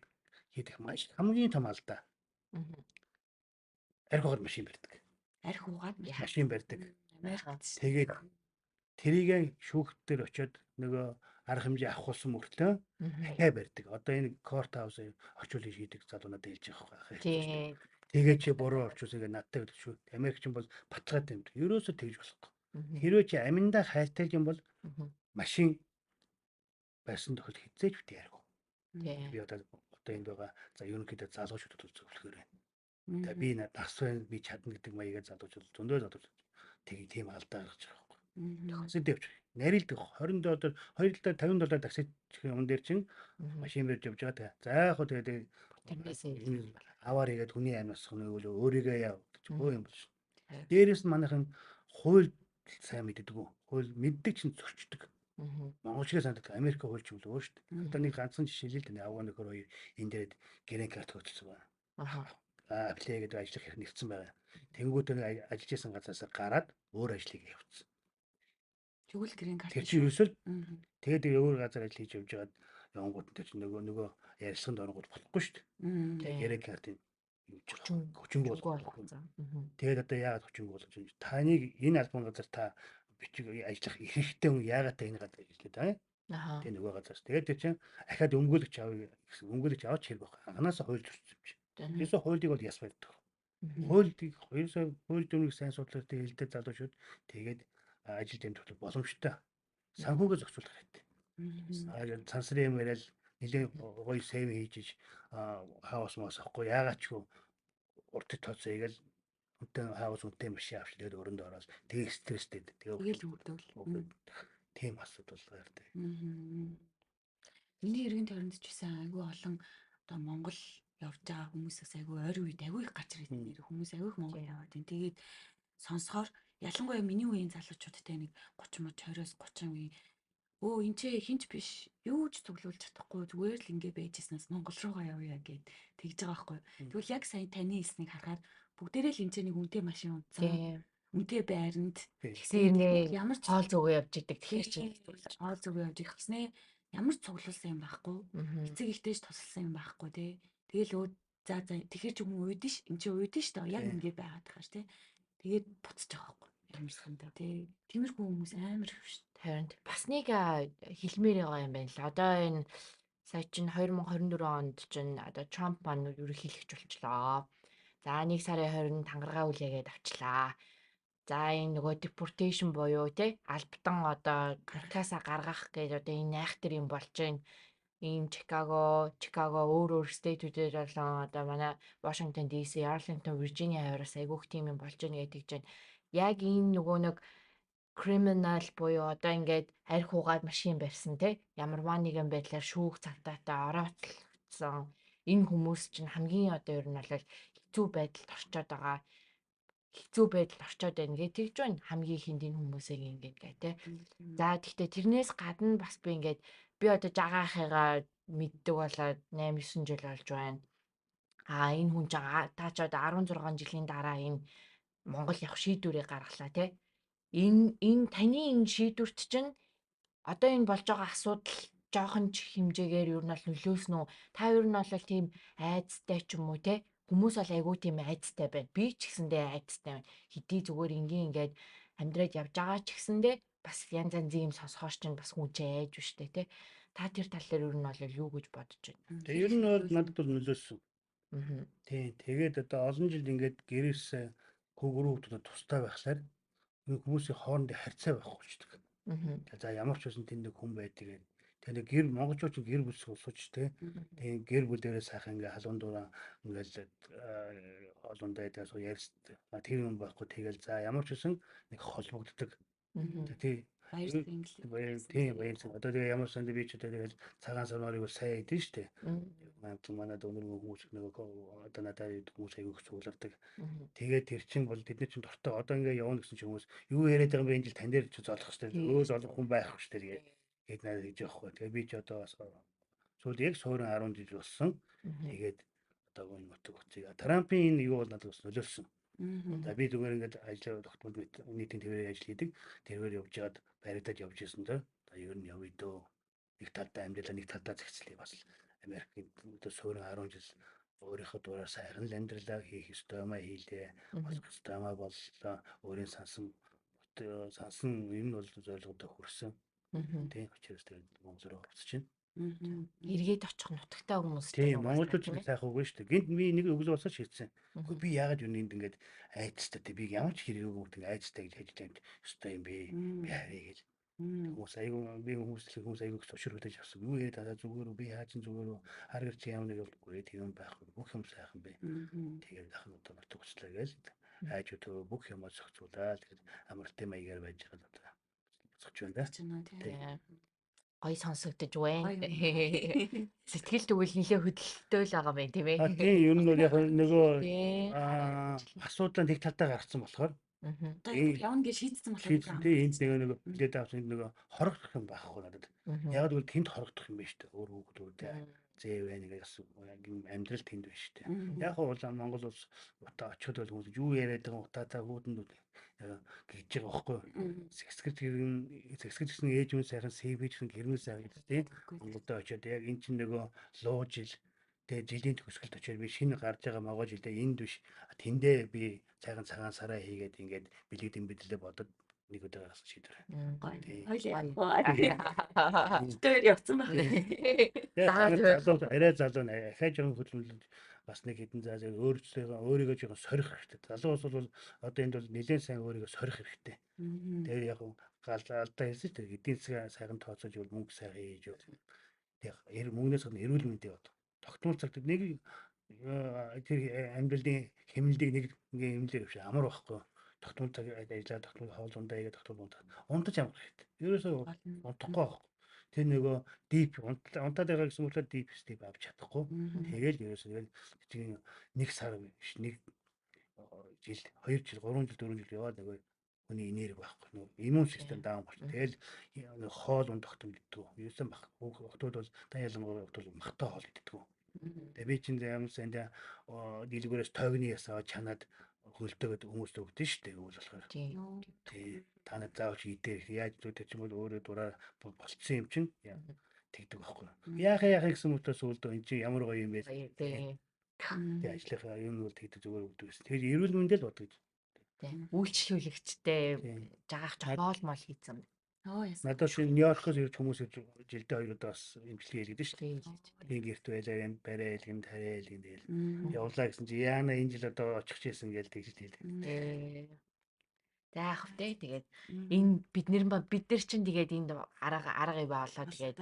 хийх маш хамгийн том алдаа. Арх угаад машин барьдаг. Арх угаад машин барьдаг. Америкт. Тэгээд тэрийг шүүхтэр очиод нөгөө арга хэмжээ авахулсан мөртлөө ахаа барьдаг. Одоо энэ корт хаус очиул хийдэг залуунаад хэлж байгаа байхгүй. Тэгээд чи буруу орчуулсыг надтай гэдэг шүү. Америкчин бол баталгаатай юм. Ерөөсөө тэгж болохгүй. Хэрвээ чи аминдаа хайлттай юм бол машин барьсан тохиол хизээч битээ ярихгүй. Би одоо энд байгаа за ерөнхийдөө залуучуудад зөвлөхөр байна. Тэгээ би нас байна би чадна гэдэг маягаар залуучууд зөндөө залуучууд тийм алдаа гаргаж байгаа байхгүй. Таксид явж нарилдаг 20 доллар $2 таксид юм дээр чинь машин барьж явж байгаа. За яг хөө тэгээд аваар игээд хүний амнаас нөгөө өөрийгөө яв гэж бөө юм биш. Дээрээс нь манайхан хууль сайн мэддэг үү? Хууль мэддэг чинь зөрчдөг. Монголчууд санагддаг Америк хууль ч юм л өөр шүү дээ. Одоо нэг ганцхан жишээ л дээ. Аваа нөхөр хоёр энэ дээр гэрэн карт хөдөлсөн байна. Апплей гэдэг ажлах хэрэг нэгдсэн байгаа. Тэнгүүтээ ажиллаж исэн газраас гараад өөр ажлыг явуулсан. Тэгвэл гэрэн карт. Тэр чинь ерөөсөө тэгээд өөр газар ажил хийж явж байгаад явангууд тэр чинь нөгөө ярилцлаганд оронгууд болохгүй шүү дээ. Гэрэн картын хүчингүү болгосон. Тэгээд одоо яагаад хүчингүү болгож юм? Таныг энэ альбом газар та бичиг ажиллах эрхтэй хүн яагаад та энэ газар ажиллаад байгаа? Тэгээд нөгөө газраас тэгээд тэр чинь ахаад өмгөөлөгч авъя гэсэн өмгөөлөгч авч хэрэг байх. Анханасаа хууль зөрчсөн юм чи. Тэрээс хуулийг бол яс барьдаг. Хуулийг хууль дүрмийг сайн судлаад хэлдэг залуучууд тэгээд ажилд амжих боломжтой. Санхүүгээ зохицуулах хэрэгтэй. Сансрын юм яриад нэлээд гоё сейв хийж хаус мас авахгүй яагаад ч хөө урт тооцоо игээл үнтэй хаус үнтэй машин авч тэгээд өрөндөө ороод тэгээ стресстэй. Тэгэл үрдвэл. Тийм асуудал гардаг. Миний эргэн тойронд ч гэсэн айгүй олон одоо Монгол явж байгаа хүмүүсээс айгүй ойрын үед айгүй их гарч ирээд нэр хүмүүс айгүй их Монгол яваад байна. Тэгээд сонсохоор ялангуяа миний үеийн залуучуудтай нэг 30 мод 20-оос 30 үе эн чи хинч биш юу ч цуглуулж чадахгүй зүгээр л ингэ байжсанаас Монгол руугаа явъя гэд тэгж байгаа байхгүй. Тэгвэл яг сайн таны хэлснийг харахаар бүгдээрээ л энэ ч нэг үнэтэй машин унтсан. Үнэтэй байранд тэгсэн ямар ч хоол зүгөө явж идэг тэгэхээр чи хоол зүгөө явж их гэснээ ямар ч цуглуулсан юм байхгүй. Эцэг ихтэйч тусалсан юм байхгүй тий. Тэгэл за тэгэхэр ч юм ууйдэн ш. Энд чи ууйдэн ш. Яг ингэ байгаад тахаш тий. Тэгээд буцаж байгаа байхгүй. Ямар сандаа тий. Тиймэрхүү хүмүүс амар их шүү. Харин бас нэг хэлмээр байгаа юм байна л. Одоо энэ сая чинь 2024 онд чинь одоо Трамп маань ерөнхийлөгч болчлоо. За 1 сарын 20-нд тангараа үлээгээд авчлаа. За энэ нөгөө deportation буюу тий албатан одоо гаркасаа гаргах гэж одоо энэ айхтар юм болж байна. Ийм Чикаго өөр стейтүүдээр болон одоо манай Washington DC, Arlington, Virginia хавраас айгүйх тийм юм болж байна гэдэг чинь яг энэ нөгөө нэг криминал буюу одоо ингээд арх угаад машин барьсан тий ямарваа нэгэн байдлаар шүүх цалтаатай орооцолсон энэ хүмүүс чинь хамгийн одоо ер нь бол хэцүү байдалд орчоод байна гэж тэгж байна хамгийн хиндийн хүмүүсийг ингээд гэ тий. За тэгтээ тэрнээс гадна бас би ингээд би одоо жагаахыгаа мэддэг болоод 8 9 жил болж байна. Энэ хүн чинь та ч одоо 16 жилийн дараа энэ Монгол явах шийдвэрийг гаргалаа тий. Энэ таны энэ шийдвэрт чинь одоо энэ болж байгаа асуудал жоохон ч хэмжээгээр ер нь бол нөлөөснө үү? Та ер нь бол тийм айцтай ч юм уу те? Хүмүүс бол айгүй тийм айцтай байна. Би ч гэсэндээ айцтай байна. Хэдий зүгээр ингээд амьдраад явж байгаа ч гэсэндээ бас янз янзын юм сонсохоор чинь бас хүн ч айж үштэй те. Та тэр тал дээр ер нь бол юу гэж бодож байна? Тэгээ ер нь бол надад бол нөлөөсөн. Тийм. Тэгээд одоо олон жил ингээд гэрээс гөрөө хүмүүстэй тустай байхлаар хүмүүсийн хоорондын харьцаа байхгүй болчихдог. За ямар ч байсан тэнд нэг хүн байдаг гэдэг. Тэгээд гэр монголчууд ч гэр бүл сууж тэ. Тэгээд гэр бүлээрээ сайхан ингээ халуун дураа ингээл олон дайдаас ярьж тэр юм байхгүй. Тэгэл за ямар ч байсан нэг холбогддог. Тийм. Баярлалаа. Одоо тэгээ ямар ч санд би ч тэгээд цагаан сармарыг сайн идэв штэ. Манайд өнөр хүмүүс нөгөө одоо надад хүмүүс аягүй цуглардаг. Тэгээд тэр чинь бол тэдний чинь дуртай одоо ингээ явна гэсэн чинь хүмүүс юу яриад байгаа юм бэ энэ жил тань дээр ч золох хэвээр өөс олох хүн байх хэвээр тэгээд надад гэж явахгүй. Тэгээд би ч одоо бас сүүл яг суурин 10 жил болсон. Тэгээд одоо энэ мотог хүчээ. Трампын энэ юу бол надад бас нөлөөлсөн. За би зүгээр ингээд ажил тогтмол нийтийн твэрээр ажил хийдэг. Тэрээр явж яад баригдаад явж исэн дөө. За ер нь явъя дөө. Нэг талдаа амьдралаа нэг талдаа зэгцлэе бас Америкийн одоо суурин 10 жил өөрийнхөө дураар сайхан л амьдралаа хийх ёстой маа хийлээ. Болох ёстой маа боллоо. Өөрийн сансан юм бол зорилгодоо хүрсэн. Тийм учраас тэгээд Монгол руу буцаж байна. Эргээд очих нутагтай хүмүүс тийм монголчууд ч сайхан үгүй шүү дээ. Гинт би нэг өглөө болсоо шийдсэн. Гэхдээ би яагаад юу нэнд ингээд айцтай би ямар ч хэрэг өгдөг айцтай гэж хэлж байгаа юм ёстой юм бэ. Би харъя гэж. Хүмүүс айгүй зөвшөөрөлтэй авсан. Юу яриад байгаа зүгээр би яаж зүгээр харгар чи ямар нэг болгүй тийм байхгүй. Бүх юм сайхан бэ. Тэгээд ахын одоо нутаг уцлаа гэж айж өтөө бүх юм зохицуулаад тэгээд амартай маягаар байж байгаа одоо буцаж байна да. Гой сонсогдож байна. Сэтгэл тэгвэл нэлээ хөдөлтөй л байгаа байх тийм ээ. Тийм ер нь бол яг нөгөө асуудал нэг талдаа гарцсан болохоор одоо явна гэж шийдсэн болохоор тийм энд нэг хилээд авсан нэг хорогдох юм байхгүй надад. Яг л тэнд хорогдох юм байна шүү дээ. Өөр хүүхдүүдээ зэв байна гэж амьдрал тэнд байна шүү дээ. Яг бол Монгол улс утаа очиод бол хүмүүс юу яриад байгаа утаатай хүүдэнд гэж байгаа байхгүй. Сэсгэж гисэн ээж үн сайхан CV гисэн гэрмэл сайхан тийм. Монголд очиод яг эн чинь нөгөө луу жил тэгээ жилийн төгсгөлд очиод би шинэ гарч байгаа могоо жилдээ энд биш тэндээ би цагаан сараа хийгээд ингээд билэгдэм бидлээ бодод нэг удаа гаргасан шийдвэр. Тэр явцсан байна. Арай залуу ахаа жоохон хөдөлмөрлөж бас нэг хэдэн заа өөрөөсөө өөрийгөө жоохон сорих хэрэгтэй. Залуу ус бол одоо энд бол нэлээд сайн өөрийгөө сорих хэрэгтэй. Тэгээд яг алдаа хэлсэн ч тэр эдийн засаг сайхан тооцоож бол мөнгө сайхан хийж бол яг мөнгнөөс гадна эрүүл мэндийн бод. Тогтмол цагт нэг тэр амьдралын хэмнэлийг нэг ингээм хэмнэлээр биш амар байхгүй. Тогтмол цаг ажиллаа, тогтмол хоол ундаа игээ тогтмол унтаж амрах хэрэгтэй. Ерөөсөө унтахгүй байхгүй. Тэр нөгөө дип унтаад байгаа гэсэн мэтлээ дип степ авч чадахгүй. Тэгэл ерөөсөө тийм нэг сар биш нэг жил 2 жил 3 жил 4 жил яваад нөгөө хүний энерги байхгүй. Нөгөө иммун систем даун болчих. Тэгэл хоол унд тогтмолддог. Ерөөсөн баг. Хотод бол та ялангуяа хотод махтай хоол иддэг. Тэгээ би чинь ямарсан энэ дийлгүүрээс тойгны ясаа чанаад хөлтөөгд хүмүүст өгдөн шүү дээ. Өгөл болохоор. Тий. Та нар заавч идэх. Яаж зүгтээ ч юм бол өөрөө дураар болцсон юм чинь тэгдэг байхгүй. Яахаа гэсэн мөтөөс үлдөө энэ чинь ямар гоё юм бэ? Тий. Тэгээ ажлынхаа юм бол тэгдэг зүгээр өгдөг гэсэн. Тэгэхээр эрүүл мэндэл бодгоо. Тий. Үйлчлүүлэгчтэй жагаах хоол мол хийцэн. Надад шинэ Нью-Йоркоос ирж хүмүүс жилдээ 2 удаа бас имчилгээ хийлгэж шүү дээ. Би гэрт байлаа юм барай илгэм тарай илгэм тэгэл явуулаа гэсэн чи яана энэ жил одоо очих гэсэн гээл тэгж хэлээ. Заах вэ тэгээд энэ бид нар чинь тэгээд энд арга ивэ олоо тэгээд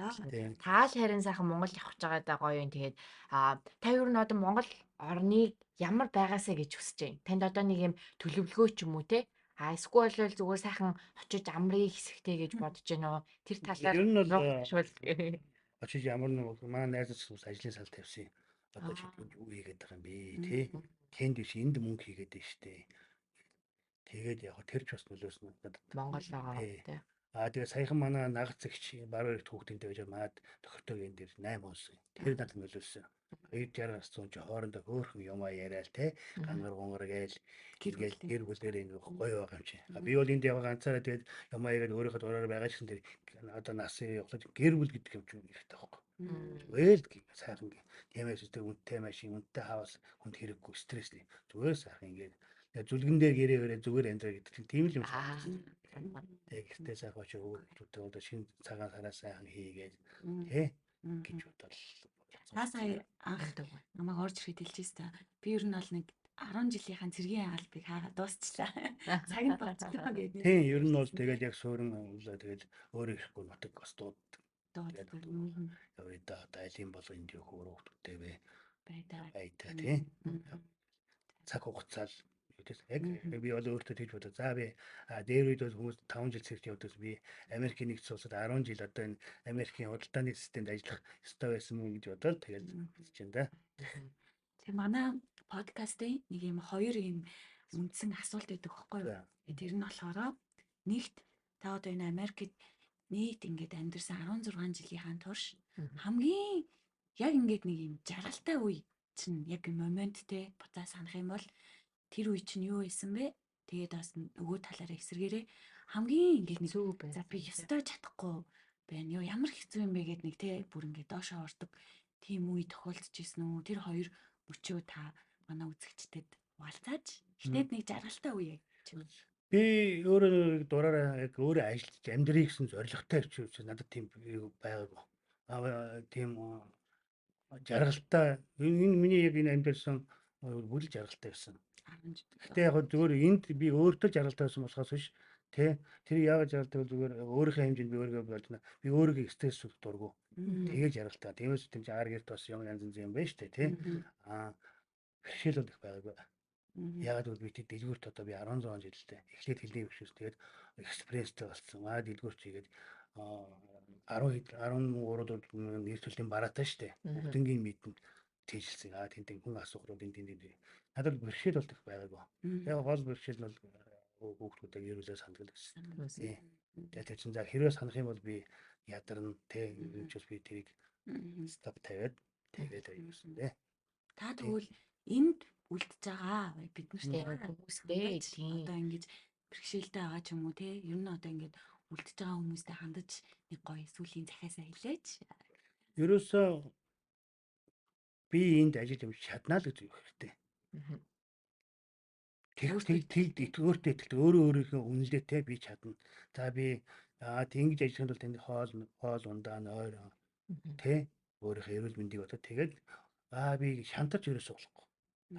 таал харин сайхан Монгол явах гэж байгаа даа гоё юм тэгээд та юу н одоо Монгол орныг ямар байгаасаа гэж хүсэж байна. Танд одоо нэг юм төлөвлөгөө ч юм уу те эсвэл зүгээр сайхан очиж амрыг хэсэгтэй гэж бодож байна уу? Тэр талаар ер нь бол очиж ямар нэг маань найз хүмүүс ажлын сал тавьсан. Одоо чи юу хийгээд байгаа юм бэ тий? Тэнд биш энд мөнгө хийгээд байна штэ. Тэгээд яг тэр ч бас нөлөөсөн надад. Монгол байгаа тий. Тэгээ саяхан манай нагцэгч баруун эрт хүүхдэнтэй байж маад тохирдог энэ дээр 8 онс. Тэр надад нөлөөсөн. 260 насцсан чи хоорондоо хөөхөн юм яриад те гангар гонгор гээл гэр бүлээр ингэ гоё байгаа юм чи. Би бол энд яваа ганцаараа тэгээд юм аягаад өөрийнхөө дураар байгаа ч гэсэн тэр одоо насын явахад гэр бүл гэдэг юм чинь хэрэгтэй байхгүй. Зүгээр л сайхан тиймээс үстэй үнэтэй машин үнэтэй хаус хүнд хэрэггүй стресс нэг зүгээр сайхан ингээд зүлгэн дээр гэрээ зүгээр амьдраа гэдэг тийм л юм шиг. Тэгээд гэртээ сайхан очиж өгөөдөө одоо шинэ цагаан сараа сайхан хийгээд тий гэж бодвол та сая анх намайг орж ирэхэд хэлчихсэн та. Би ер нь бол нэг 10 жилийнхаа цэргийн албыг хаагаад дуусчлаа. Цаг нь болчихлоо гэдэг. Тийм ер нь бол тэгээд яг суурин уулаа тэгээд өөрөө ирэхгүй нутаг бас дууддаг. Тэгээд одоо айлын болоо энд юу хөөрөхтэй бэ? Байдаа тийм. Цаг хугацаал яг би бол өөртөө тэгж бодоо. За би дээр үед бол хүмүүс 5 жил цэгт явдаас би Америкийн нэгдсэн улсад 10 жил одоо энэ Америкийн худалдааны системд ажиллах ёстой байсан мөн гэж бодоод тэгээд хэлж байна да. Тэг манай подкастын нэг юм хоёр юм үндсэн асуулт байдаг байхгүй юу? Тэр нь болохоор нэгт та одоо энэ Америкт нийт ингээд амьдэрсэн 16 жилийнхаа турш хамгийн яг ингээд нэг юм жаргалтай үе чинь яг момент те буцаа санах юм бол тэр үе чинь юу байсан бэ? Тэгээд бас нөгөө талаараа эсэргээрээ хамгийн ингээд нэг за би ёстой чадахгүй байна. Юу ямар хэцүү юм бэ гэд нэг те бүр ингээд доошоо ордог тийм үе тохиолдож исэн үү? Тэр хоёр мөчөө та манай үзэгчдэд хуваалцаач. Гэтээд нэг жаргалтай үе чинь. Би өөрөө дураараа яг өөрөө ажиллаж амьдрий гэсэн зорилготой ирж надад тийм байгаагүй. Тийм жаргалтай энэ миний яг энэ амьдсан бүр л жаргалтай байсан. Гэтэ яг зүгээр энд би өөртөө жаргалтай байсан болохоос биш тий тэр яагаад жаргалтай бол зүгээр өөрийнхөө хэмжээнд би өөрийгөө болж би өөрийгөө стресс дургу. Тэгээ жаргалтай. Тиймээс тийм ар гэрт бас юм янз янз юм байна шүү дээ тий. Бэрхшээл бол их байгаагүй. Яагаад гэвэл би дэлгүүрт одоо би 16 жилдээ эхлээд хэлний бэрхшээс тэгээд экспресстэй болсон. Дэлгүүрт хийгээд 13 нэрсүүлтийн бараатай шүү дээ. Бүгднгийн мэдэн тийжилсэн. Тэнтэн хүн асуухрууд энэ надад бэрхшээл бол их байгаагүй. Яг гол бэрхшээл нь бол хүүхдүүдээ ерөөлөө санддаг гэсэн. Тэгээд чинь за хэрвээ санах юм бол би ядарна те энэ ч би тэрийг стоп тавиад тэгээд аюулсан дээ. Та тэгвэл энд үлдэж байгаа бид нарт хүмүүстэй тийм одоо ингэж бэрхшээлтэй байгаа ч юм уу те ер нь одоо ингэж үлдэж байгаа хүмүүстэй хандаж нэг гоё сүүлийн захиасаа хэлээч. Ерөөсөө би энд ажиллаж явж чаднаа л гэж юу хэрэгтэй. Өөртөө итгэлтэй өөрийнхөө үнэлээ те би чадна. За би ингэж ажиллахын тулд тэнд хоол ундаа нойр те өөрийнхөө эрүүл мэндийг бодоод тэгээд би шантарч ерөөсөө болохгүй.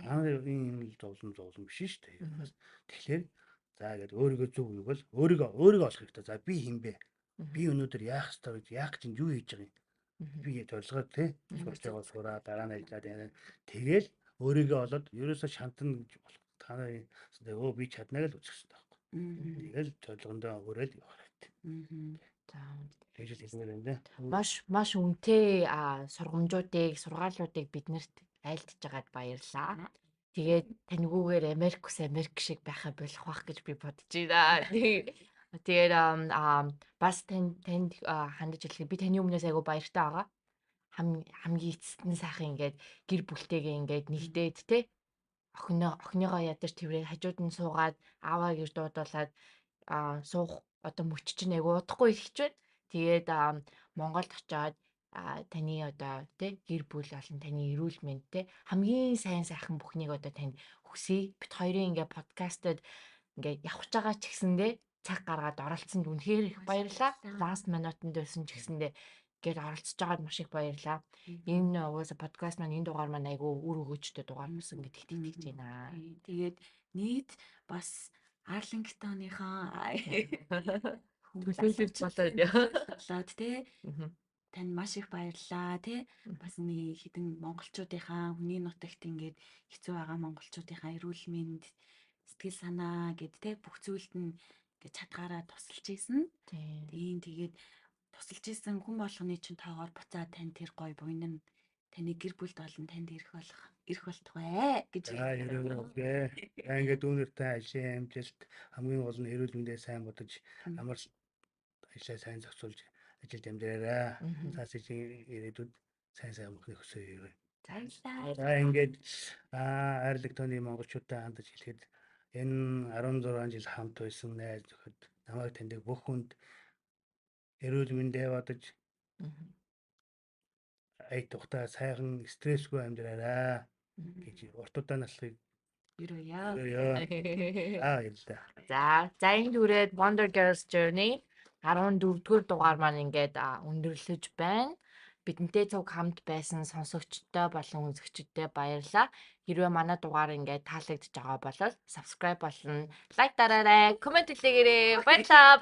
Энэ юм зовлон биш шүү дээ. Тэгэхээр За гэдэг өөрийгөө зөв юу бол өөрийгөө олох хэрэгтэй. За би хэн бэ? Би өнөөдөр яах ёстой гэж яах гэж юу хийж байгаа юм? Би зорилгоо тий сурч байгаа сураа дараа нь ажиллаад яана. Тэгэл өөрийгөө олоод ерөөсөө шантана гэж болох. Та нарын өө би чадна гэж үзэх хэрэгтэй байхгүй. Тэгэл зорилгондоо өрөөл явах хэрэгтэй. За Тэгж л хэлмээр байна. маш үнэтэй сургамжуудыг, сургаалуудыг биднэрт айлтж байгаад баярлалаа. Тэгээд таньгүйгээр Америк шиг байхаа болох бах гэж би бодож байна. Тэгээд бас танд хандаж хэлэхэд би таны өмнөөс айгу баяртай байгаа. Хамгийн эцэст нь сайхан ингээд гэр бүлтэйгээ ингээд нэгдээд те охиныгоо ядаж тэрвээ хажууд нь суугаад ааваа гэж дуудуулаад суух одоо мөч чинь айгу удахгүй ихч байна. Тэгээд Монголд очиод таны одоо тий гэр бүл болон таны эрүүл мэнд тий хамгийн сайхан бүхнийг одоо танд хүсье. Бит хоёрын ингээ подкастад ингээ явж байгаа ч гэсэндээ цаг гаргаад оролцсонд үнэхээр их баярлалаа. Last minute-нд байсан ч гэсэндээ гээд оролцож байгаад маш их баярлалаа. Энэ угаасаа подкаст маань энэ дугаар маань айгүй үр өгөөжтэй дугаар болсон гэдэгт итгэж байна. Тэгээд нийт бас Arlington-ийнхаа төлөөлөлт болоод тий танд маш их баярлалаа тий бас нэг хідэн монголчуудынхаа хүний нутагт ингээд хэцүү байгаа монголчуудынхаа эрүүл мэнд сэтгэл санаа гэд тий бүх зүйлд нь ингээд чадгаараа тусалж ийсэн. Тэгээд тусалж ийсэн хүн болгоны чинь тоогоор буцаад тань тэр гой буйн нь таны гэр бүлд болон танд ирэх болтугай гэж. Ингээд үнэртэй ажлын амжилт хамгийн гол нь эрүүл мэндээ сайн бодож амар ажлаа сайн зохицуулж ажилд амьдраарай. Цаашид ирээдүйд сайн мөхний хөсөө. За ингээд Arlington-ы монголчуудаа хандаж хэлэхэд энэ 16 жил хамт байсан найз нөхөд намайг таньдаг бүх хүнд эрүүл мэндээ бодож ай тухта сайхан стрессгүй амьдраарай гэж уртудаа наслахыг За энэ түрээд Wonder Girls Journey 14-р дугаар маань ингээд өндөрлөж байна. Бидэнтэй цуг хамт байсан сонсогчдоо болон үзэгчдээ баярлалаа. Хэрвээ манай дугаар ингээд таалагдж байгаа бол subscribe болон лайк дараарай, коммент хэлээрэй. Баярлалаа.